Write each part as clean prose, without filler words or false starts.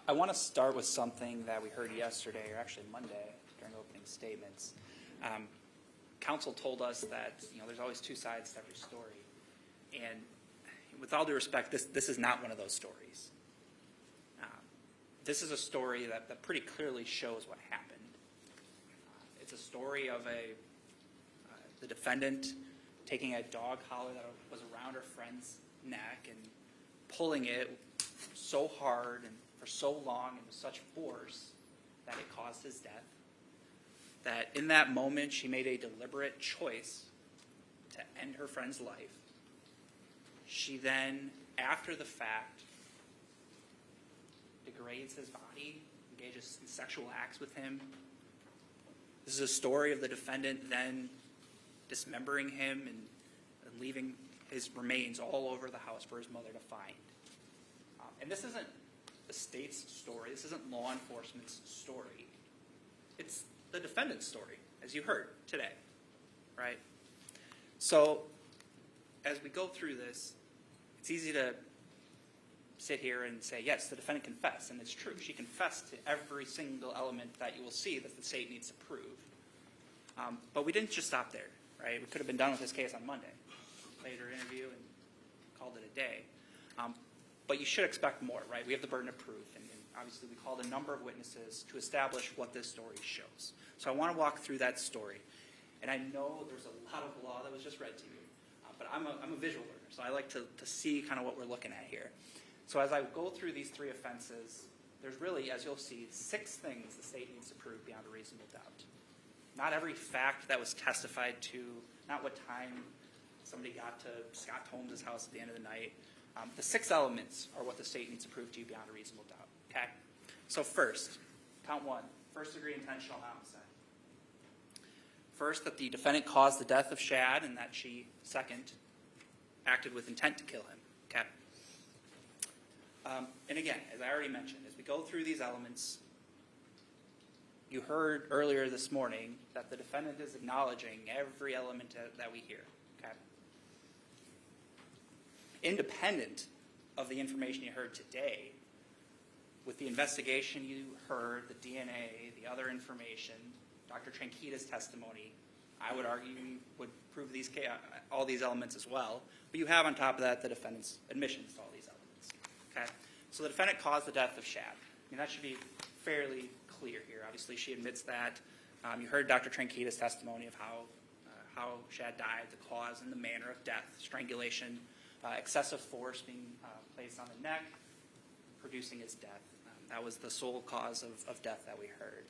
I want to start with something that we heard yesterday, or actually Monday, during opening statements. Counsel told us that there's always two sides to every story, and with all due respect, this is not one of those stories. This is a story that pretty clearly shows what happened. It's a story of the defendant taking a dog collar that was around her friend's neck and pulling it so hard and for so long and with such force that it caused his death. That in that moment she made a deliberate choice to end her friend's life. She then, after the fact, degrades his body, engages in sexual acts with him. This is a story of the defendant then dismembering him and leaving his remains all over the house for his mother to find. And this isn't the state's story. This isn't law enforcement's story. It's the defendant's story, as you heard today, right? So as we go through this, it's easy to sit here and say, yes, the defendant confessed, and it's true. She confessed to every single element that you will see that the state needs to prove. But we didn't just stop there, right? We could have been done with this case on Monday, played her interview and called it a day. But you should expect more, right? We have the burden of proof, and obviously we called a number of witnesses to establish what this story shows. So I want to walk through that story. And I know there's a lot of law that was just read to you, but I'm a visual learner, so I like to see kind of what we're looking at here. So as I go through these three offenses, there's really, as you'll see, 6 things the state needs to prove beyond a reasonable doubt. Not every fact that was testified to, not what time somebody got to Scott Holmes' house at the end of the night. The 6 elements are what the state needs to prove to you beyond a reasonable doubt. Okay? So first, count 1, first-degree intentional homicide. First, that the defendant caused the death of Shad, and that she, second, acted with intent to kill him. Okay? And again, as I already mentioned, as we go through these elements, you heard earlier this morning that the defendant is acknowledging every element that we hear. Okay? Independent of the information you heard today, with the investigation you heard, the DNA, the other information, Dr. Tranquita's testimony, I would argue would prove all these elements as well. But you have on top of that the defendant's admissions to all these elements. Okay? So the defendant caused the death of Shad. I mean, that should be fairly clear here. Obviously, she admits that. You heard Dr. Tranquita's testimony of how Shad died, the cause and the manner of death, strangulation, excessive force being placed on the neck, producing his death. That was the sole cause of death that we heard.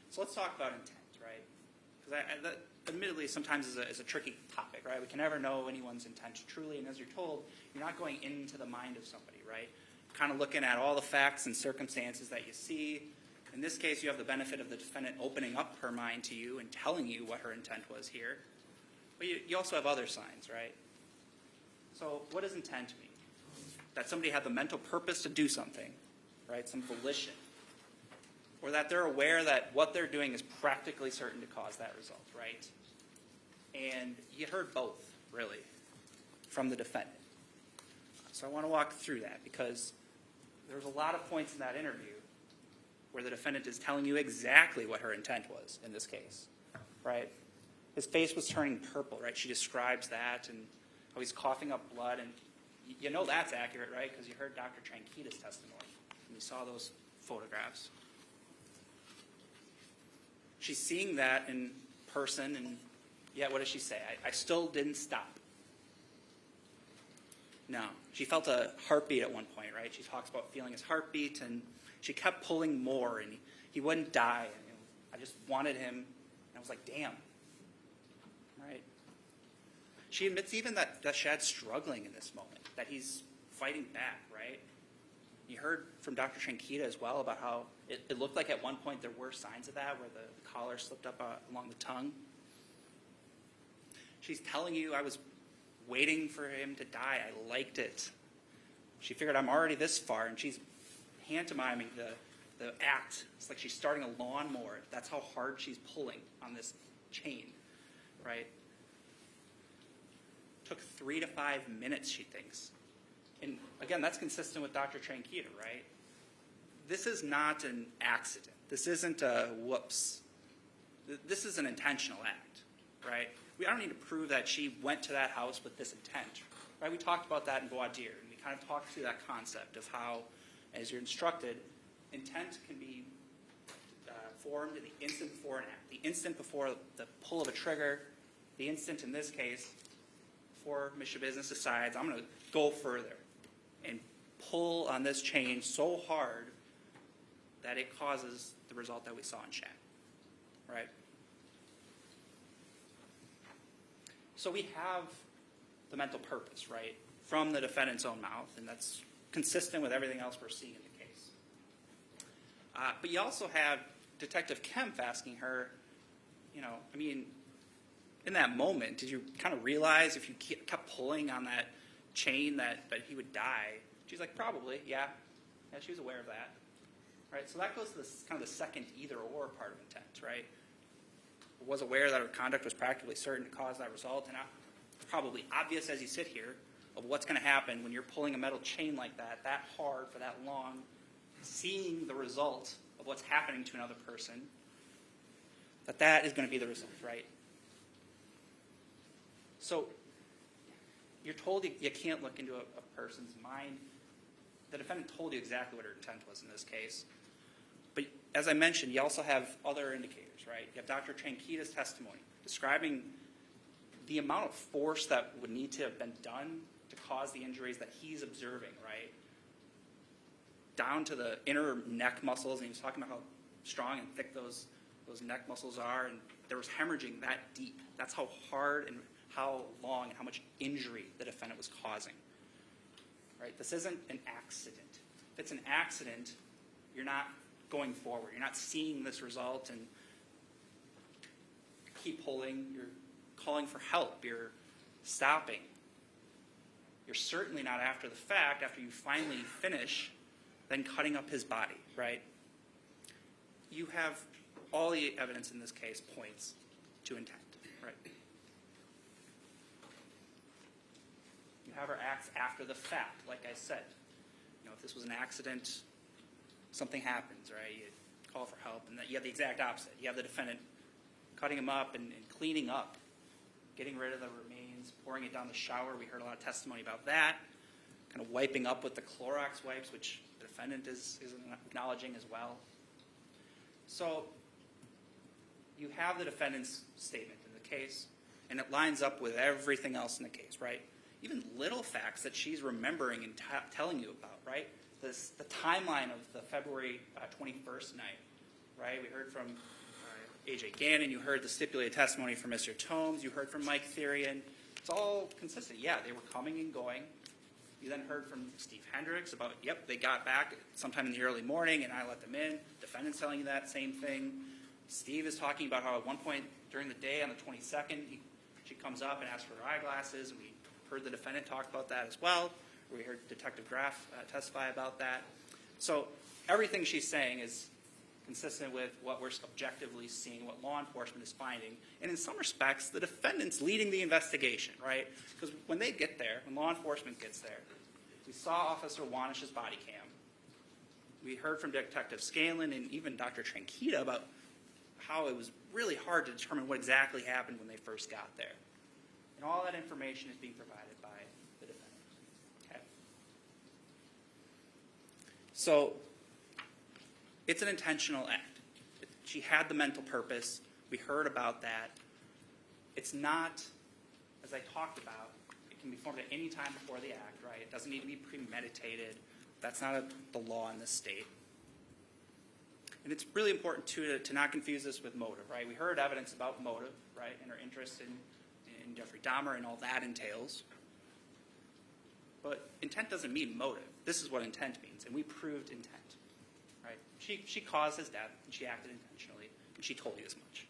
So let's talk about intent, right? Because that admittedly sometimes is a tricky topic, right? We can never know anyone's intent truly, and as you're told, you're not going into the mind of somebody, right? Kind of looking at all the facts and circumstances that you see. In this case, you have the benefit of the defendant opening up her mind to you and telling you what her intent was here. But you also have other signs, right? So what does intent mean? That somebody had the mental purpose to do something, right? Some volition. Or that they're aware that what they're doing is practically certain to cause that result, right? And you heard both, really, from the defendant. So I want to walk through that because there's a lot of points in that interview where the defendant is telling you exactly what her intent was in this case, right? His face was turning purple, right? She describes that and how he's coughing up blood. And you know that's accurate, right? Because you heard Dr. Tranquita's testimony and you saw those photographs. She's seeing that in person, and yet what does she say? I still didn't stop. No. She felt a heartbeat at one point, right? She talks about feeling his heartbeat, and she kept pulling more, and he wouldn't die. And I just wanted him, and I was like, damn. Right? She admits even that Shad's struggling in this moment, that he's fighting back, right? You heard from Dr. Tranquita as well about how it looked like at one point there were signs of that, where the collar slipped up along the tongue. She's telling you, I was waiting for him to die. I liked it. She figured I'm already this far, and she's pantomiming the act. It's like she's starting a lawnmower. That's how hard she's pulling on this chain, right? Took 3 to 5 minutes, she thinks. And again, that's consistent with Dr. Tranquita, right? this is not an accident. This isn't a whoops. This is an intentional act, right? I don't need to prove that she went to that house with this intent, right? We talked about that in voir dire, and we kind of talked through that concept of how, as you're instructed, intent can be formed in the instant before an act, the instant before the pull of a trigger, the instant in this case before Ms. Schabusiness decides, I'm going to go further and pull on this chain so hard that it causes the result that we saw in Shad, right? So we have the mental purpose, right, from the defendant's own mouth, and that's consistent with everything else we're seeing in the case. But you also have Detective Kempf asking her, I mean, in that moment, did you kind of realize if you kept pulling on that chain that he would die? She's like, probably, yeah. Yeah, she was aware of that. Right, so that goes to this kind of the second either-or part of intent, right? Was aware that her conduct was practically certain to cause that result, and it's probably obvious as you sit here of what's going to happen when you're pulling a metal chain like that hard for that long, seeing the result of what's happening to another person, that is going to be the result, right? So you're told you can't look into a person's mind. The defendant told you exactly what her intent was in this case. But as I mentioned, you also have other indicators, right? You have Dr. Tranquita's testimony describing the amount of force that would need to have been done to cause the injuries that he's observing, right? Down to the inner neck muscles, and he was talking about how strong and thick those neck muscles are, and there was hemorrhaging that deep. That's how hard and how long and how much injury the defendant was causing. Right? This isn't an accident. If it's an accident, you're not going forward. You're not seeing this result and keep pulling. You're calling for help. You're stopping. You're certainly not after the fact, after you finally finish, then cutting up his body, right? You have all the evidence in this case points to intent, right? You have her acts after the fact, like I said. If this was an accident, something happens, right? You call for help, and you have the exact opposite. You have the defendant cutting him up and cleaning up, getting rid of the remains, pouring it down the shower. We heard a lot of testimony about that. Kind of wiping up with the Clorox wipes, which the defendant is acknowledging as well. So you have the defendant's statement in the case, and it lines up with everything else in the case, right? Even little facts that she's remembering and telling you about, right? The timeline of the February 21st night, right? We heard from A.J. Gannon. You heard the stipulated testimony from Mr. Tomes. You heard from Mike Thyrion. It's all consistent. Yeah, they were coming and going. You then heard from Steve Hendricks about, yep, they got back sometime in the early morning, and I let them in. Defendant's telling you that same thing. Steve is talking about how at one point during the day on the 22nd, she comes up and asks for her eyeglasses, and we heard the defendant talk about that as well. We heard Detective Graff testify about that. So everything she's saying is consistent with what we're objectively seeing, what law enforcement is finding. And in some respects, the defendant's leading the investigation, right? Because when they get there, when law enforcement gets there, we saw Officer Wanish's body cam. We heard from Detective Scanlon and even Dr. Tranquita about how it was really hard to determine what exactly happened when they first got there. And all that information is being provided by the defendant. Okay? So it's an intentional act. She had the mental purpose. We heard about that. It's not, as I talked about, it can be formed at any time before the act, right? It doesn't need to be premeditated. That's not the law in this state. And it's really important, too, to not confuse this with motive, right? We heard evidence about motive, right, and her interest in Jeffrey Dahmer and all that entails. But intent doesn't mean motive. This is what intent means, and we proved intent, right? She caused his death, and she acted intentionally, and she told you as much.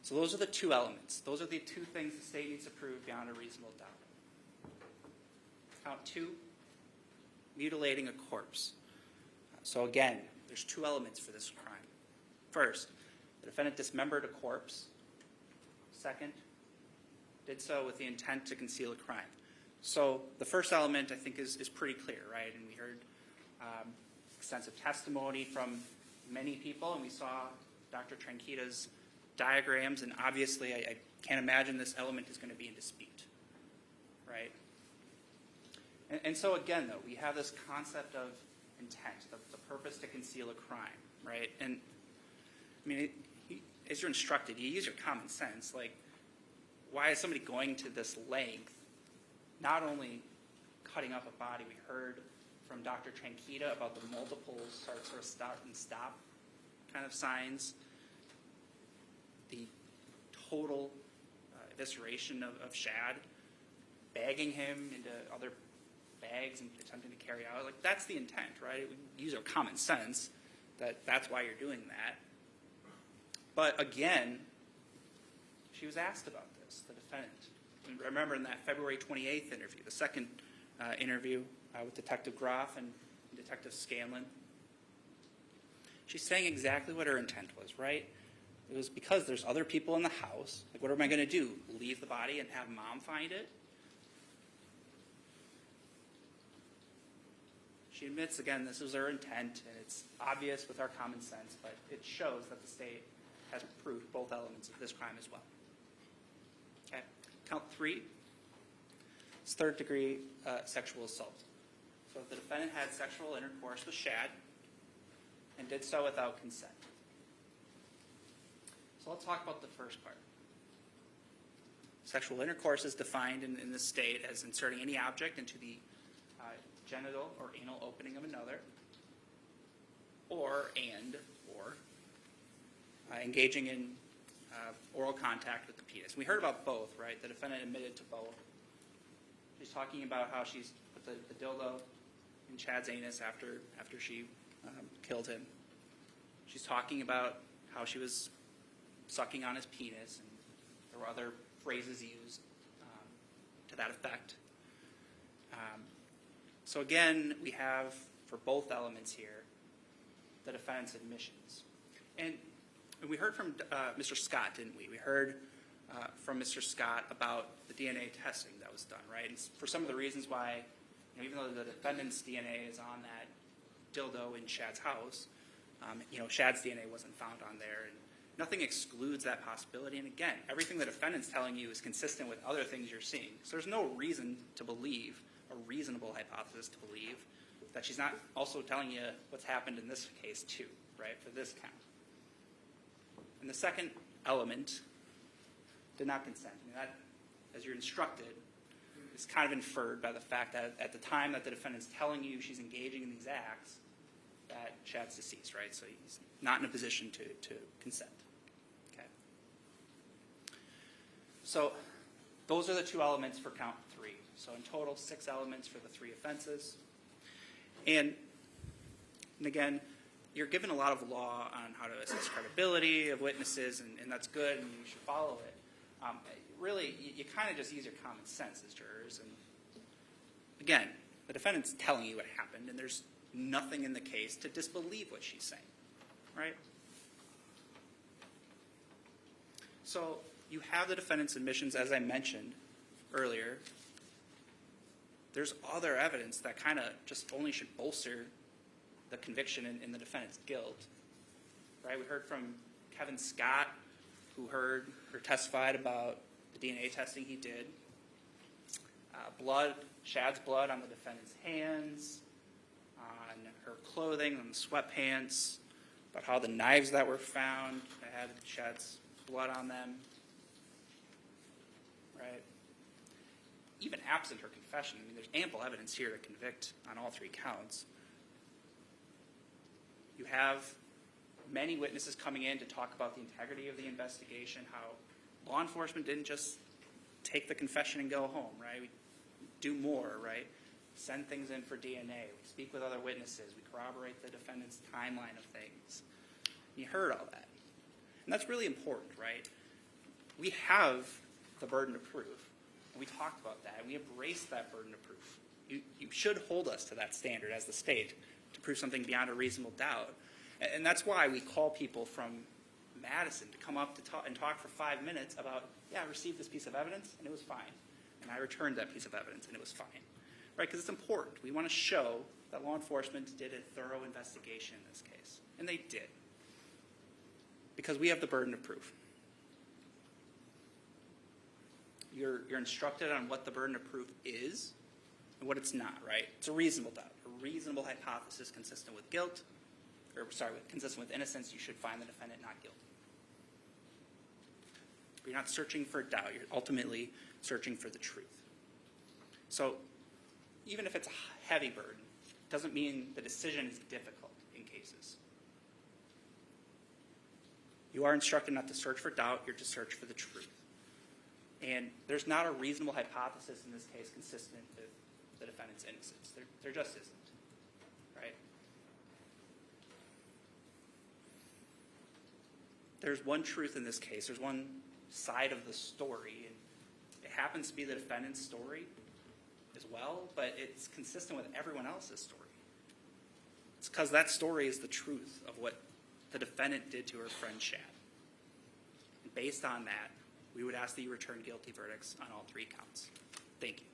So those are the two elements. Those are the two things the state needs to prove beyond a reasonable doubt. Count two, mutilating a corpse. So again, there's two elements for this crime. First, the defendant dismembered a corpse. Second, did so with the intent to conceal a crime. So the first element, I think, is pretty clear, right? And we heard extensive testimony from many people, and we saw Dr. Tranquita's diagrams, and obviously I can't imagine this element is going to be in dispute, right? And so again, though, we have this concept of intent, the purpose to conceal a crime, right? And I mean, as you're instructed, you use your common sense. Like, why is somebody going to this length, not only cutting up a body? We heard from Dr. Tranquita about the multiple sort of start and stop kind of signs, the total evisceration of Shad, bagging him into other bags and attempting to carry out. Like, that's the intent, right? We use our common sense that's why you're doing that. But again, she was asked about this, the defendant. And remember in that February 28th interview, the second interview with Detective Groff and Detective Scanlon, she's saying exactly what her intent was, right? It was because there's other people in the house. Like, what am I going to do? Leave the body and have Mom find it? She admits, again, this was her intent, and it's obvious with our common sense, but it shows that the state has proved both elements of this crime as well. Okay. Count 3 is third-degree sexual assault. So the defendant had sexual intercourse with Shad and did so without consent. So let's talk about the first part. Sexual intercourse is defined in this state as inserting any object into the genital or anal opening of another, or engaging in oral contact with the penis. We heard about both, right? The defendant admitted to both. She's talking about how she's put the dildo in Shad's anus after she killed him. She's talking about how she was sucking on his penis, and there were other phrases used to that effect. So again, we have, for both elements here, the defendant's admissions. And we heard from Mr. Scott, didn't we? We heard from Mr. Scott about the DNA testing that was done, right? And for some of the reasons why, even though the defendant's DNA is on that dildo in Shad's house, Shad's DNA wasn't found on there, and nothing excludes that possibility. And again, everything the defendant's telling you is consistent with other things you're seeing. So there's no reason to believe, a reasonable hypothesis to believe, that she's not also telling you what's happened in this case too, right, for this count. And the second element, did not consent. I mean, that, as you're instructed, is kind of inferred by the fact that at the time that the defendant's telling you she's engaging in these acts, that Shad's deceased, right? So he's not in a position to consent. Okay. So those are the two elements for count 3. So in total, 6 elements for the 3 offenses. And again, you're given a lot of law on how to assess credibility of witnesses, and that's good, and you should follow it. Really, you kind of just use your common sense as jurors. And again, the defendant's telling you what happened, and there's nothing in the case to disbelieve what she's saying, right? So you have the defendant's admissions, as I mentioned earlier. There's other evidence that kind of just only should bolster the conviction in the defendant's guilt, right? We heard from Kevin Scott, who heard or testified about the DNA testing he did. Shad's blood on the defendant's hands, on her clothing, on the sweatpants, about how the knives that were found had Shad's blood on them, right? Even absent her confession, I mean, there's ample evidence here to convict on all 3 counts. You have many witnesses coming in to talk about the integrity of the investigation, how law enforcement didn't just take the confession and go home, right? We do more, right? Send things in for DNA. We speak with other witnesses. We corroborate the defendant's timeline of things. You heard all that. And that's really important, right? We have the burden of proof. And we talked about that. And we embrace that burden of proof. You should hold us to that standard as the state to prove something beyond a reasonable doubt. And that's why we call people from Madison to come up to talk for 5 minutes about, yeah, I received this piece of evidence, and it was fine. and I returned that piece of evidence, and it was fine, right? Because it's important. We want to show that law enforcement did a thorough investigation in this case, and they did, because we have the burden of proof. You're instructed on what the burden of proof is and what it's not, right? It's a reasonable doubt, a reasonable hypothesis consistent with guilt, consistent with innocence. You should find the defendant not guilty. But you're not searching for doubt. You're ultimately searching for the truth. So even if it's a heavy burden, it doesn't mean the decision is difficult in cases. You are instructed not to search for doubt. You're to search for the truth. And there's not a reasonable hypothesis in this case consistent with the defendant's innocence. There just isn't, right? There's one truth in this case. There's one side of the story, and it happens to be the defendant's story as well, but it's consistent with everyone else's story. It's because that story is the truth of what the defendant did to her friend Shad. And based on that, we would ask that you return guilty verdicts on all 3 counts. Thank you.